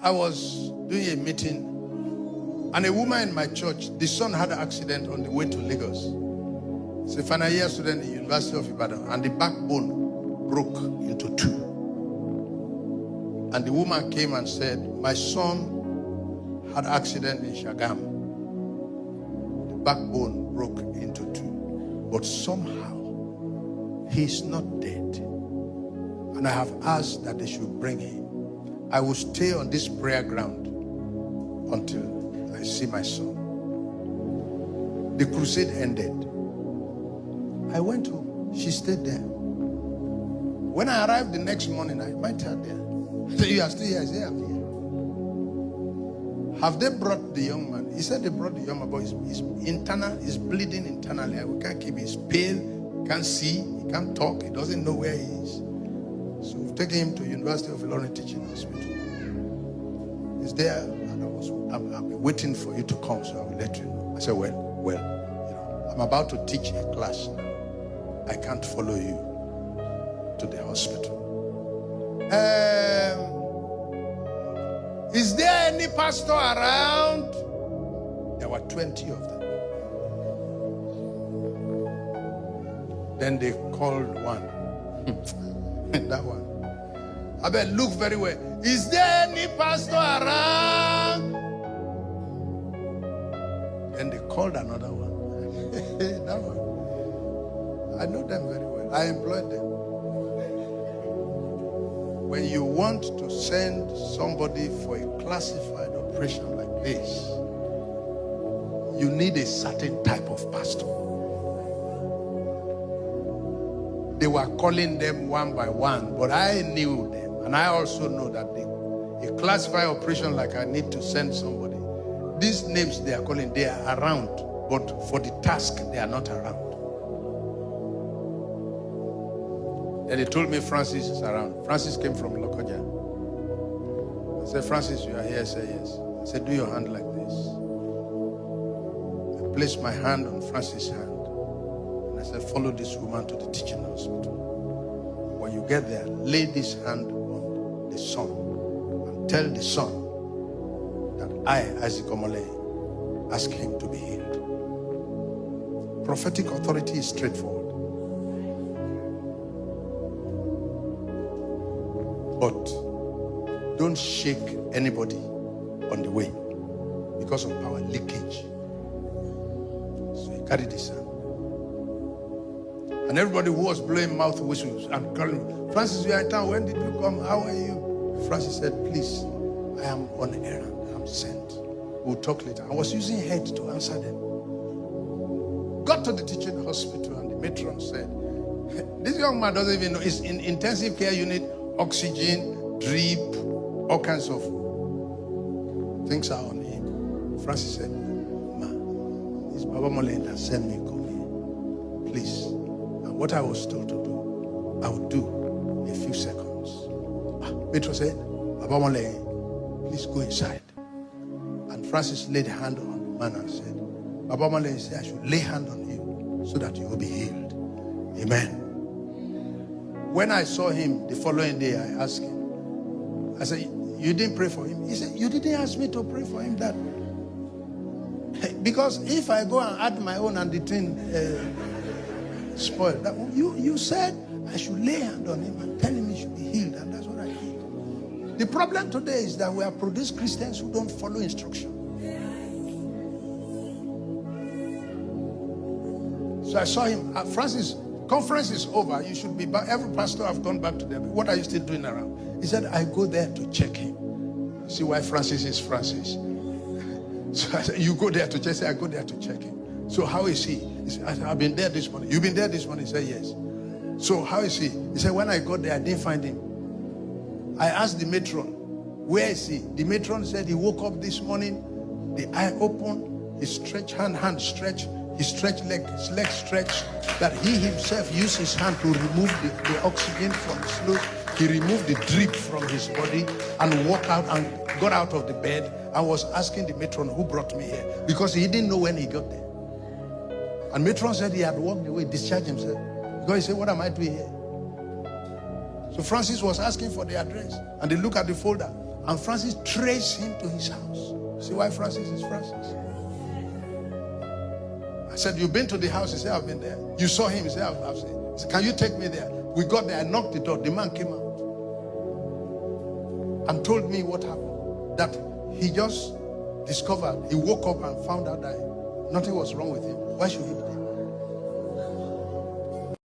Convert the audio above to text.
I was doing a meeting, and a woman in my church, the son had an accident on the way to Lagos. He's a final year student in the University of Ibadan, and the backbone broke into two. And the woman came and said, my son had an accident in Shagam. The backbone broke into two. But somehow, he's not dead. And I have asked that they should bring him. I will stay on this prayer ground until I see my son. The crusade ended. I went home. She stayed there. When I arrived the next morning, I met her there. I said, you are still here? I said, I'm here. Have they brought the young man? He said they brought the young man, but he's internal, he's bleeding internally. We can't keep him. He's pale, he can't see, he can't talk, he doesn't know where he is. So we've taken him to University of Ilorin Teaching Hospital. He's there, and I'm waiting for you to come, so I will let you know. I said, well, you know, I'm about to teach a class now. I can't follow you to the hospital. Is there any pastor around? There were 20 of them. Then they called one. That one. I bet look very well. Is there any pastor around? Then they called another one. That one. I know them very well. I employed them. When you want to send somebody for a classified operation like this, you need a certain type of pastor. They were calling them one by one, but I knew them. And I also know that a classified operation like I need to send somebody, these names they are calling, they are around, but for the task, they are not around. Then they told me Francis is around. Francis came from Lokoja. I said, Francis, you are here? I said, yes. I said, do your hand like this. I placed my hand on Francis' hand. And I said, follow this woman to the teaching hospital. When you get there, lay this hand on the son and tell the son that I, Isaac Omole, ask him to be healed. Prophetic authority is straightforward. But don't shake anybody on the way because of power leakage. So he carried his hand. And everybody who was blowing mouth whistles and calling, Francis, you are in town. When did you come? How are you? Francis said, please, I am on errand. I'm sent. We'll talk later. I was using head to answer them. Got to the teaching hospital and the matron said, this young man doesn't even know. He's in intensive care unit. Oxygen, drip, all kinds of things are on him. Francis said, Ma, it's Baba Mole that sent me come here. Please. And what I was told to do, I would do in a few seconds. Petro said, Baba Mole, please go inside. And Francis laid a hand on the man and said, Baba Mole said, I should lay hand on you so that you will be healed. Amen. When I saw him the following day, I asked him, I said, you didn't pray for him? He said, you didn't ask me to pray for him, Dad. Because if I go and add my own and the thing spoiled, you said I should lay hand on him and tell him he should be healed, and that's what I did. The problem today is that we have produced Christians who don't follow instruction. So I saw him, Francis, conference is over. You should be back. Every pastor I've gone back to them. What are you still doing around? He said, I go there to check him. See why Francis is Francis. So I said, you go there to check. I said, I go there to check him. So how is he? He said, I've been there this morning. You've been there this morning? He said, yes. So how is he? He said, when I got there, I didn't find him. I asked the matron, where is he? The matron said he woke up this morning, the eye open, his stretched hand stretched, his stretched leg, his leg stretched, that he himself used his hand to remove the oxygen from his nose. He removed the drip from his body and walked out and got out of the bed. I was asking the matron who brought me here because he didn't know when he got there. And matron said he had walked away, discharged himself. Because he said, what am I doing here? So Francis was asking for the address, and they look at the folder, And Francis traced him to his house. See why Francis is Francis? I said, you've been to the house? He said, I've been there. You saw him? He said, I've seen. He said, can you take me there? We got there. I knocked the door. The man came out and told me what happened. That he just discovered, he woke up and found out that nothing was wrong with him. Why should he be there?